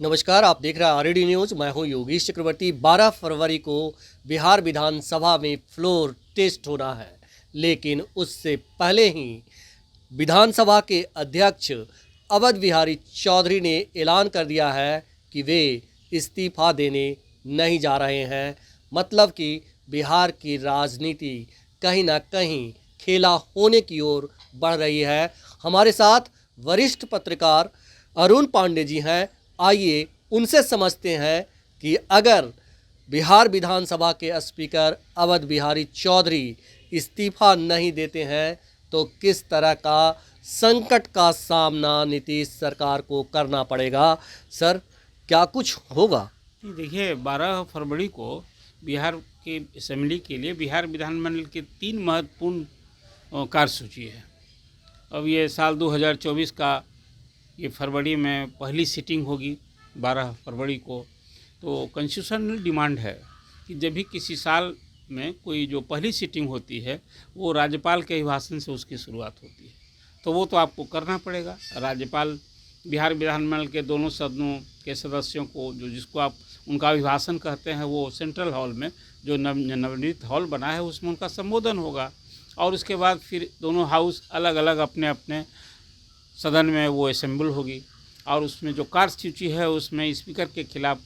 नमस्कार, आप देख रहे हैं आरडी न्यूज़। मैं हूं योगेश चक्रवर्ती। 12 फरवरी को बिहार विधानसभा में फ्लोर टेस्ट होना है, लेकिन उससे पहले ही विधानसभा के अध्यक्ष अवध बिहारी चौधरी ने ऐलान कर दिया है कि वे इस्तीफा देने नहीं जा रहे हैं। मतलब कि बिहार की राजनीति कहीं ना कहीं खेला होने की ओर बढ़ रही है। हमारे साथ वरिष्ठ पत्रकार अरुण पांडे जी हैं। आइए उनसे समझते हैं कि अगर बिहार विधानसभा के स्पीकर अवध बिहारी चौधरी इस्तीफा नहीं देते हैं तो किस तरह का संकट का सामना नीतीश सरकार को करना पड़ेगा। सर, क्या कुछ होगा? देखिए, 12 फरवरी को बिहार के असेंबली के लिए बिहार विधानमंडल के 3 महत्वपूर्ण कार्यसूची है। अब ये साल 2024 का ये फरवरी में पहली सीटिंग होगी 12 फरवरी को। तो कॉन्स्टिट्यूशनल डिमांड है कि जब भी किसी साल में कोई जो पहली सीटिंग होती है वो राज्यपाल के अभिभाषण से उसकी शुरुआत होती है, तो वो तो आपको करना पड़ेगा। राज्यपाल बिहार विधानमंडल के दोनों सदनों के सदस्यों को, जो जिसको आप उनका अभिभाषण कहते हैं, वो सेंट्रल हॉल में जो नवनिर्मित हॉल बना है उसमें उनका संबोधन होगा। और उसके बाद फिर दोनों हाउस अलग अलग अपने अपने सदन में वो असेंबल होगी। और उसमें जो कार्यसूची है उसमें स्पीकर के खिलाफ,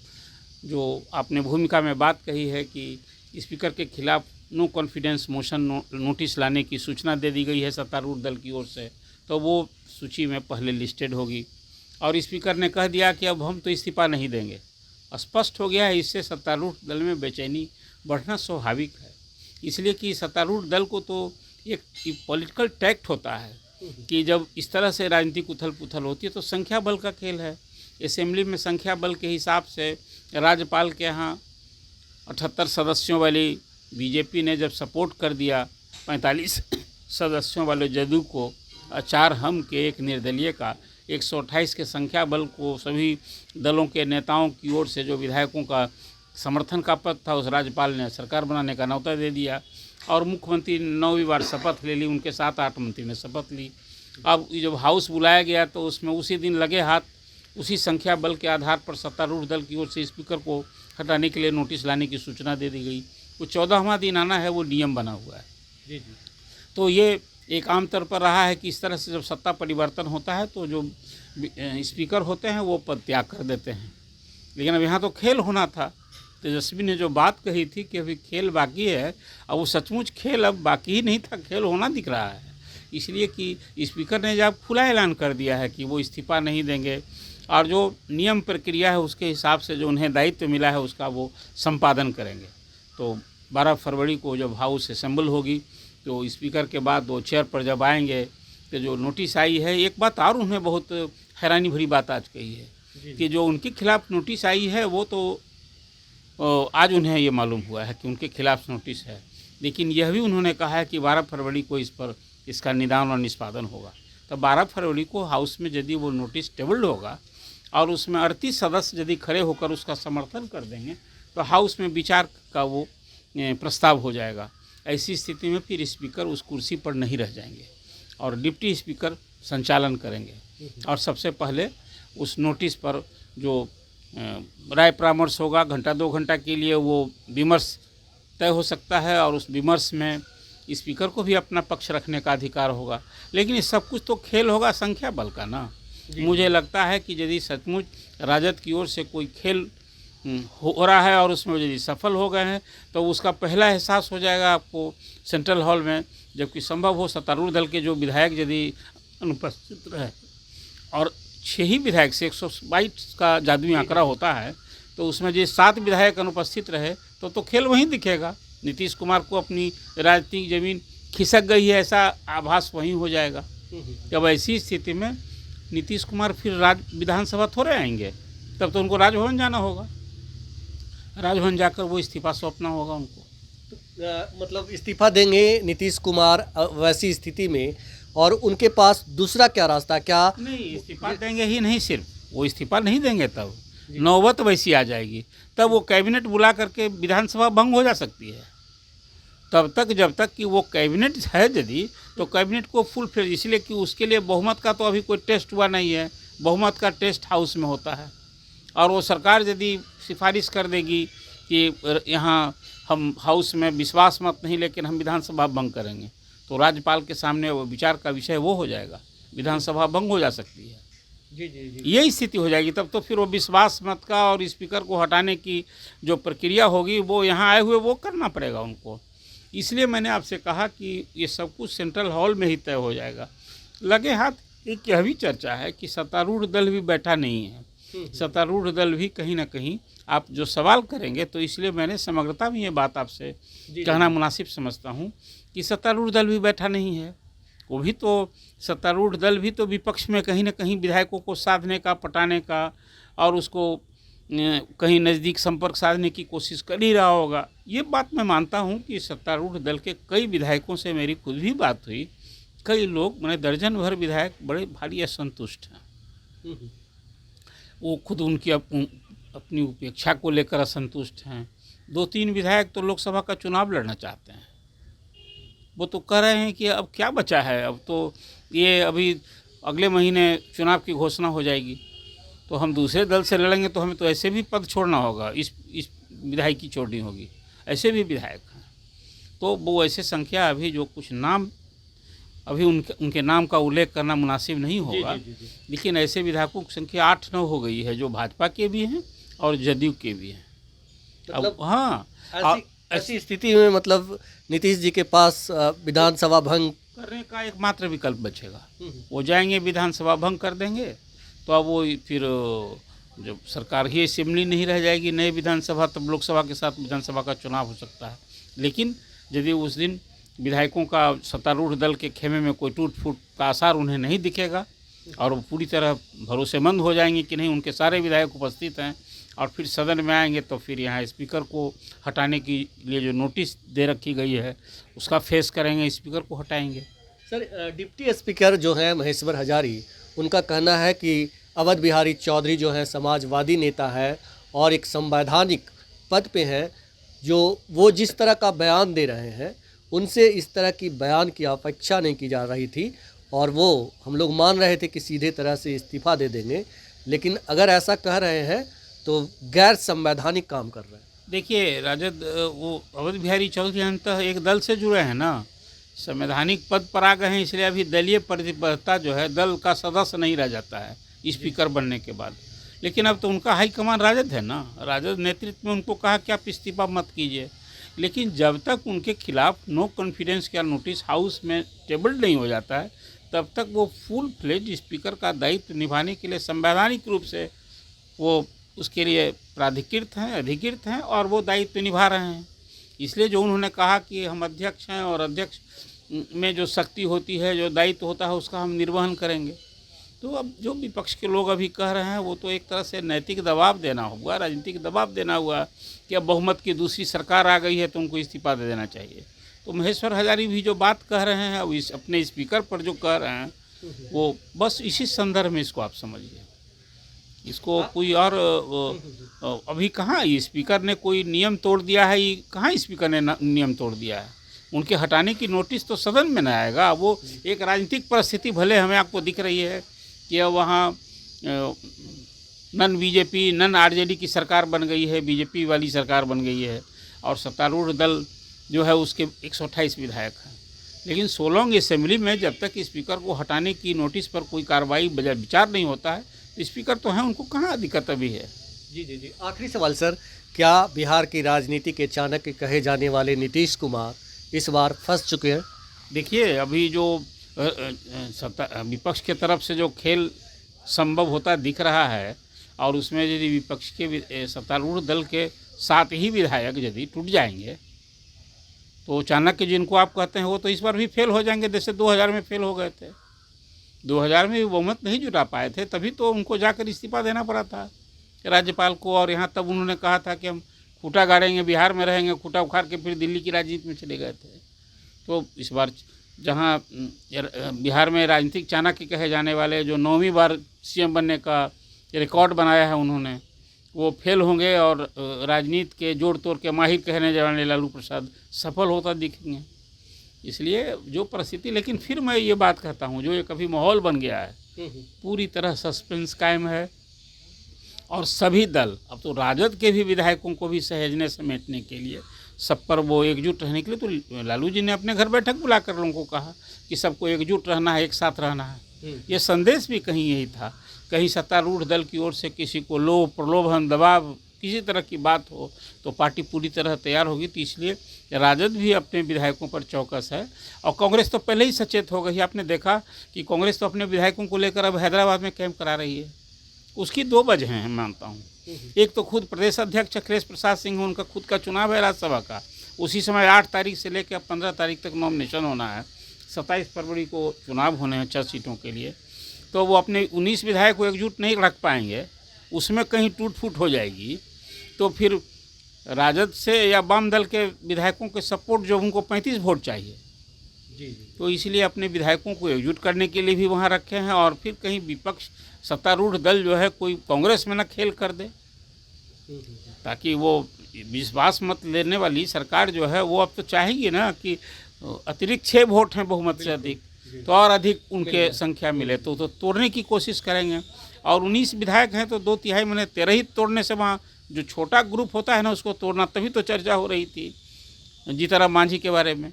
जो आपने भूमिका में बात कही है कि स्पीकर के खिलाफ नो कॉन्फिडेंस मोशन नोटिस लाने की सूचना दे दी गई है सत्तारूढ़ दल की ओर से, तो वो सूची में पहले लिस्टेड होगी। और स्पीकर ने कह दिया कि अब हम तो इस्तीफा नहीं देंगे। स्पष्ट हो गया है, इससे सत्तारूढ़ दल में बेचैनी बढ़ना स्वाभाविक है। इसलिए कि सत्तारूढ़ दल को तो एक पॉलिटिकल टैक्ट होता है कि जब इस तरह से राजनीतिक उथल पुथल होती है तो संख्या बल का खेल है। असेंबली में संख्या बल के हिसाब से राज्यपाल के यहाँ 78 सदस्यों वाली बीजेपी ने जब सपोर्ट कर दिया 45 सदस्यों वाले जदयू को, 4 हम के 1 निर्दलीय का, 128 के संख्या बल को सभी दलों के नेताओं की ओर से जो विधायकों का समर्थन का पद था, उस राज्यपाल ने सरकार बनाने का न्योता दे दिया। और मुख्यमंत्री 9वीं बार शपथ ले ली, उनके साथ 8 मंत्री ने शपथ ली। अब जब हाउस बुलाया गया तो उसमें उसी दिन लगे हाथ उसी संख्या बल के आधार पर सत्तारूढ़ दल की ओर से स्पीकर को हटाने के लिए नोटिस लाने की सूचना दे दी गई। वो 14वां दिन आना है, वो नियम बना हुआ है। जी। तो ये एक आम तौर पर रहा है कि इस तरह से जब सत्ता परिवर्तन होता है तो जो स्पीकर होते हैं वो पद त्याग कर देते हैं। लेकिन अब यहाँ तो खेल होना था। तेजस्वी ने जो बात कही थी कि अभी खेल बाकी है, अब वो सचमुच खेल अब बाकी ही नहीं था, खेल होना दिख रहा है। इसलिए कि स्पीकर ने जब खुला ऐलान कर दिया है कि वो इस्तीफा नहीं देंगे और जो नियम प्रक्रिया है उसके हिसाब से जो उन्हें दायित्व मिला है उसका वो संपादन करेंगे। तो 12 फरवरी को जब हाउस असेंबल होगी तो स्पीकर के बाद वो चेयर पर जब आएंगे तो जो नोटिस आई है, एक बात और उन्हें बहुत हैरानी भरी बात आज कही है कि जो उनके खिलाफ नोटिस आई है वो तो आज उन्हें ये मालूम हुआ है कि उनके खिलाफ नोटिस है। लेकिन यह भी उन्होंने कहा है कि 12 फरवरी को इस पर इसका निदान और निष्पादन होगा। तो 12 फरवरी को हाउस में यदि वो नोटिस टेबल्ड होगा और उसमें 38 सदस्य यदि खड़े होकर उसका समर्थन कर देंगे तो हाउस में विचार का वो प्रस्ताव हो जाएगा। ऐसी स्थिति में फिर स्पीकर उस कुर्सी पर नहीं रह जाएंगे और डिप्टी स्पीकर संचालन करेंगे। और सबसे पहले उस नोटिस पर जो राय परामर्श होगा, घंटा 2 घंटा के लिए वो विमर्श तय हो सकता है और उस विमर्श में स्पीकर को भी अपना पक्ष रखने का अधिकार होगा। लेकिन ये सब कुछ तो खेल होगा संख्या बल का ना। मुझे लगता है कि यदि सचमुच राजद की ओर से कोई खेल हो रहा है और उसमें यदि सफल हो गए हैं तो उसका पहला एहसास हो जाएगा आपको सेंट्रल हॉल में, जबकि संभव हो सत्तारूढ़ दल के जो विधायक यदि अनुपस्थित रहे और 6 ही विधायक से 122 का जादुई आंकड़ा होता है तो उसमें जो 7 विधायक अनुपस्थित रहे तो खेल वहीं दिखेगा। नीतीश कुमार को अपनी राजनीतिक जमीन खिसक गई है ऐसा आभास वहीं हो जाएगा। जब ऐसी स्थिति में नीतीश कुमार फिर विधानसभा थोड़े आएंगे, तब तो उनको राजभवन जाना होगा। राजभवन जाकर वो इस्तीफा सौंपना होगा उनको। मतलब इस्तीफा देंगे नीतीश कुमार वैसी स्थिति में, और उनके पास दूसरा क्या रास्ता? क्या नहीं, इस्तीफा देंगे ही नहीं, सिर्फ वो इस्तीफा नहीं देंगे तब नौबत वैसी आ जाएगी, तब वो कैबिनेट बुला करके विधानसभा भंग हो जा सकती है। तब तक जब तक कि वो कैबिनेट है यदि, तो कैबिनेट को फुल फ्लेज, इसलिए कि उसके लिए बहुमत का तो अभी कोई टेस्ट हुआ नहीं है। बहुमत का टेस्ट हाउस में होता है और वो सरकार यदि सिफारिश कर देगी कि यहाँ हम हाउस में विश्वास मत नहीं लेकिन हम विधानसभा भंग करेंगे, तो राज्यपाल के सामने वो विचार का विषय वो हो जाएगा, विधानसभा भंग हो जा सकती है। जी जी जी। यही स्थिति हो जाएगी, तब तो फिर वो विश्वास मत का और स्पीकर को हटाने की जो प्रक्रिया होगी वो यहाँ आए हुए वो करना पड़ेगा उनको। इसलिए मैंने आपसे कहा कि ये सब कुछ सेंट्रल हॉल में ही तय हो जाएगा। लगे हाथ एक यह भी चर्चा है कि सत्तारूढ़ दल भी बैठा नहीं है, सत्तारूढ़ दल भी कहीं ना कहीं आप जो सवाल करेंगे, तो इसलिए मैंने समग्रता में ये बात आपसे कहना मुनासिब समझता हूँ कि सत्तारूढ़ दल भी बैठा नहीं है। वो भी तो सत्तारूढ़ दल भी तो विपक्ष में कहीं ना कहीं विधायकों को साधने का, पटाने का और उसको कहीं नज़दीक संपर्क साधने की कोशिश कर ही रहा होगा। ये बात मैं मानता हूँ कि सत्तारूढ़ दल के कई विधायकों से मेरी खुद भी बात हुई। कई लोग, मैंने दर्जन भर विधायक बड़े भारी असंतुष्ट हैं। वो खुद उनकी अपनी उपेक्षा को लेकर असंतुष्ट हैं। 2-3 विधायक तो लोकसभा का चुनाव लड़ना चाहते हैं। वो तो कह रहे हैं कि अब क्या बचा है, अब तो ये अभी अगले महीने चुनाव की घोषणा हो जाएगी, तो हम दूसरे दल से लड़ेंगे तो हमें तो ऐसे भी पद छोड़ना होगा, इस विधायकी छोड़नी होगी। ऐसे भी विधायक हैं। तो वो ऐसे संख्या अभी जो कुछ नाम अभी उनके नाम का उल्लेख करना मुनासिब नहीं होगा, लेकिन ऐसे विधायकों की संख्या 8-9 हो गई है जो भाजपा के भी हैं और जदयू के भी हैं। मतलब अब हाँ, ऐसी स्थिति में मतलब नीतीश जी के पास विधानसभा भंग करने का एकमात्र विकल्प बचेगा। वो जाएंगे विधानसभा भंग कर देंगे, तो अब वो फिर जब सरकार ही असेंबली नहीं रह जाएगी, नए विधानसभा, तब लोकसभा के साथ विधानसभा का चुनाव हो सकता है। लेकिन यदि उस दिन विधायकों का सत्तारूढ़ दल के खेमे में कोई टूट फूट का आसार उन्हें नहीं दिखेगा और वो पूरी तरह भरोसेमंद हो जाएंगे कि नहीं उनके सारे विधायक उपस्थित हैं और फिर सदन में आएंगे, तो फिर यहाँ स्पीकर को हटाने के लिए जो नोटिस दे रखी गई है उसका फेस करेंगे, स्पीकर को हटाएंगे। सर, डिप्टी स्पीकर जो हैं महेश्वर हजारी, उनका कहना है कि अवध बिहारी चौधरी जो है समाजवादी नेता है और एक संवैधानिक पद पे हैं, जो वो जिस तरह का बयान दे रहे हैं उनसे इस तरह की बयान की अपेक्षा नहीं की जा रही थी और वो हम लोग मान रहे थे कि सीधे तरह से इस्तीफा दे देंगे, लेकिन अगर ऐसा कह रहे हैं तो गैर संवैधानिक काम कर रहे हैं। देखिए राजद, वो अवध बिहारी चौधरी अंततः एक दल से जुड़े हैं ना, संवैधानिक पद पर आ गए हैं, इसलिए अभी दलीय प्रतिबद्धता जो है, दल का सदस्य नहीं रह जाता है स्पीकर बनने के बाद। लेकिन अब तो उनका हाईकमान राजद है ना, राजद नेतृत्व में उनको कहा कि आप इस्तीफा मत कीजिए, लेकिन जब तक उनके खिलाफ नो कॉन्फिडेंस का नोटिस हाउस में टेबल नहीं हो जाता है, तब तक वो फुल फ्लेज स्पीकर का दायित्व निभाने के लिए संवैधानिक रूप से वो उसके लिए प्राधिकृत हैं, अधिकृत हैं और वो दायित्व निभा रहे हैं। इसलिए जो उन्होंने कहा कि हम अध्यक्ष हैं और अध्यक्ष में जो शक्ति होती है, जो दायित्व होता है, उसका हम निर्वहन करेंगे। तो अब जो विपक्ष के लोग अभी कह रहे हैं वो तो एक तरह से नैतिक दबाव देना हुआ, राजनीतिक दबाव देना हुआ कि अब बहुमत की दूसरी सरकार आ गई है तो उनको इस्तीफा दे देना चाहिए। तो महेश्वर हजारी भी जो बात कह रहे हैं, वो इस अपने स्पीकर पर जो कह रहे हैं, वो बस इसी संदर्भ में इसको आप समझिए। इसको कोई और अभी कहाँ स्पीकर ने कोई नियम तोड़ दिया है, ये कहाँ स्पीकर ने नियम तोड़ दिया है। उनके हटाने की नोटिस तो सदन में न आएगा। वो एक राजनीतिक परिस्थिति भले हमें आपको दिख रही है कि वहाँ नन बीजेपी नन आरजेडी की सरकार बन गई है, बीजेपी वाली सरकार बन गई है और सत्तारूढ़ दल जो है उसके 128 विधायक हैं, लेकिन 16 असेंबली में जब तक स्पीकर को हटाने की नोटिस पर कोई कार्रवाई विचार नहीं होता है, स्पीकर तो हैं, उनको कहाँ दिक्कत अभी है। जी जी जी। आखिरी सवाल सर, क्या बिहार की राजनीति के चाणक्य कहे जाने वाले नीतीश कुमार इस बार फंस चुके हैं? देखिए, अभी जो विपक्ष के तरफ से जो खेल संभव होता दिख रहा है और उसमें यदि विपक्ष के सत्तारूढ़ दल के 7 ही विधायक यदि टूट जाएंगे तो चाणक्य जिनको आप कहते हैं वो तो इस बार भी फेल हो जाएंगे, जैसे 2000 में फेल हो गए थे। 2000 में भी बहुमत नहीं जुटा पाए थे, तभी तो उनको जाकर इस्तीफा देना पड़ा था राज्यपाल को। और यहाँ तब उन्होंने कहा था कि हम खूंटा गाड़ेंगे, बिहार में रहेंगे, खूंटा उखाड़ के फिर दिल्ली की राजनीति में चले गए थे। तो इस बार जहाँ बिहार में राजनीतिक चाणक्य कहे जाने वाले जो 9वीं बार सीएम बनने का रिकॉर्ड बनाया है उन्होंने, वो फेल होंगे और राजनीति के जोड़ तोड़ के माहिर कहने जाने लालू प्रसाद सफल होता दिखेंगे। इसलिए जो परिस्थिति, लेकिन फिर मैं ये बात कहता हूँ, जो एक अभी माहौल बन गया है, पूरी तरह सस्पेंस कायम है और सभी दल, अब तो राजद के भी विधायकों को भी सहेजने समेटने के लिए, सब पर वो एकजुट रहने के लिए, तो लालू जी ने अपने घर बैठक बुलाकर लोगों को कहा कि सबको एकजुट रहना है, एक साथ रहना है। ये संदेश भी कहीं यही था। कहीं सत्तारूढ़ दल की ओर से किसी को लोभ, प्रलोभन, दबाव, किसी तरह की बात हो तो पार्टी पूरी तरह तैयार होगी। तो इसलिए राजद भी अपने विधायकों पर चौकस है, और कांग्रेस तो पहले ही सचेत हो गई। आपने देखा कि कांग्रेस तो अपने विधायकों को लेकर अब हैदराबाद में कैंप करा रही है। उसकी दो वजह हैं, मैं मानता हूँ। एक तो खुद प्रदेश अध्यक्ष अखिलेश प्रसाद सिंह, उनका खुद का चुनाव है राज्यसभा का, उसी समय 8 तारीख से लेकर 15 तारीख तक नॉमिनेशन होना है, 27 फरवरी को चुनाव होने हैं 6 सीटों के लिए। तो वो अपने 19 विधायक को एकजुट नहीं रख पाएंगे, उसमें कहीं टूट फूट हो जाएगी। तो फिर राजद से या वाम दल के विधायकों के सपोर्ट जो उनको 35 वोट चाहिए, तो इसलिए अपने विधायकों को एकजुट करने के लिए भी वहाँ रखे हैं। और फिर कहीं विपक्ष, सत्तारूढ़ दल जो है कोई कांग्रेस में ना खेल कर दे, ताकि वो विश्वास मत लेने वाली सरकार जो है वो अब तो चाहेगी ना कि अतिरिक्त 6 वोट हैं बहुमत से अधिक, तो और अधिक उनके संख्या मिले तो तोड़ने की कोशिश करेंगे। और 19 विधायक हैं तो 2/3 मैंने 13 ही तोड़ने से, वहाँ जो छोटा ग्रुप होता है ना उसको तोड़ना, तभी तो चर्चा हो रही थी जीताराम मांझी के बारे में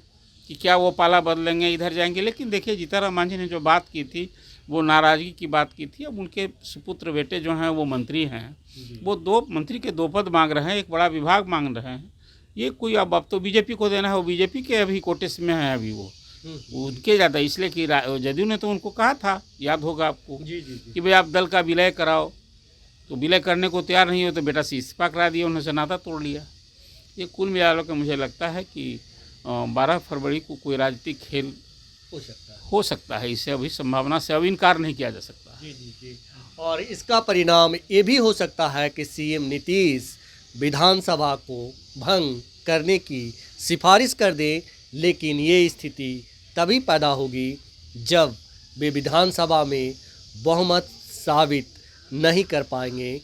कि क्या वो पाला बदलेंगे, इधर जाएंगे। लेकिन देखिए, जीताराम मांझी ने जो बात की थी वो नाराज़गी की बात की थी। अब उनके सुपुत्र बेटे जो हैं वो मंत्री हैं, वो 2 मंत्री के 2 पद मांग रहे हैं, एक बड़ा विभाग मांग रहे हैं। ये कोई अब तो बीजेपी को देना है, वो बीजेपी के अभी कोटे में है अभी वो उनके ज़्यादा, इसलिए कि जदयू ने तो उनको कहा था, याद होगा आपको, कि भाई आप दल का विलय कराओ, तो विलय करने को तैयार नहीं हो तो बेटा से इस्तीफा करा दिया, उन्होंने नाता तोड़ लिया। ये कुल मिला के मुझे लगता है कि 12 फरवरी को कोई राजनीतिक खेल हो सकता है। इससे अभी संभावना से अब इनकार नहीं किया जा सकता। और इसका परिणाम ये भी हो सकता है कि सीएम नीतीश विधानसभा को भंग करने की सिफारिश कर दे, लेकिन ये स्थिति तभी पैदा होगी जब वे विधानसभा में बहुमत साबित नहीं कर पाएंगे।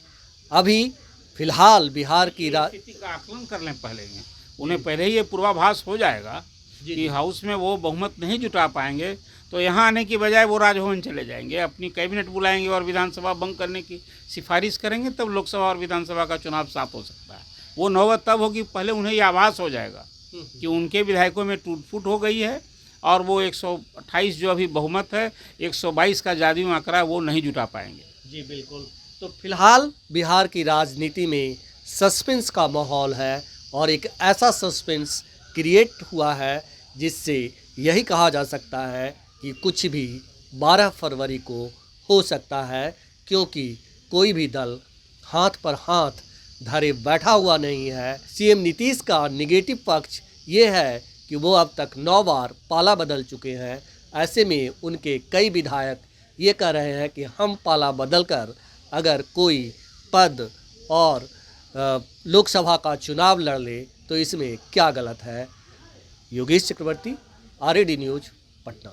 अभी फिलहाल बिहार की स्थिति का आकलन कर लें पहले में, उन्हें पहले ही ये पूर्वाभास हो जाएगा कि हाउस में वो बहुमत नहीं जुटा पाएंगे, तो यहाँ आने की बजाय वो राजभवन चले जाएंगे, अपनी कैबिनेट बुलाएंगे और विधानसभा भंग करने की सिफारिश करेंगे। तब लोकसभा और विधानसभा का चुनाव साफ हो सकता है। वो नौबत तब होगी, पहले उन्हें ये आभास हो जाएगा कि उनके विधायकों में टूट फूट हो गई है और वो 128 जो अभी बहुमत है, 122 का जादू आंकड़ा वो नहीं जुटा पाएंगे। जी बिल्कुल। तो फिलहाल बिहार की राजनीति में सस्पेंस का माहौल है, और एक ऐसा सस्पेंस क्रिएट हुआ है जिससे यही कहा जा सकता है कि कुछ भी 12 फरवरी को हो सकता है, क्योंकि कोई भी दल हाथ पर हाथ धरे बैठा हुआ नहीं है। सीएम नीतीश का निगेटिव पक्ष ये है कि वो अब तक 9 बार पाला बदल चुके हैं। ऐसे में उनके कई विधायक ये कह रहे हैं कि हम पाला बदलकर अगर कोई पद और लोकसभा का चुनाव लड़ ले तो इसमें क्या गलत है। योगेश चक्रवर्ती, RAD न्यूज़, पटना।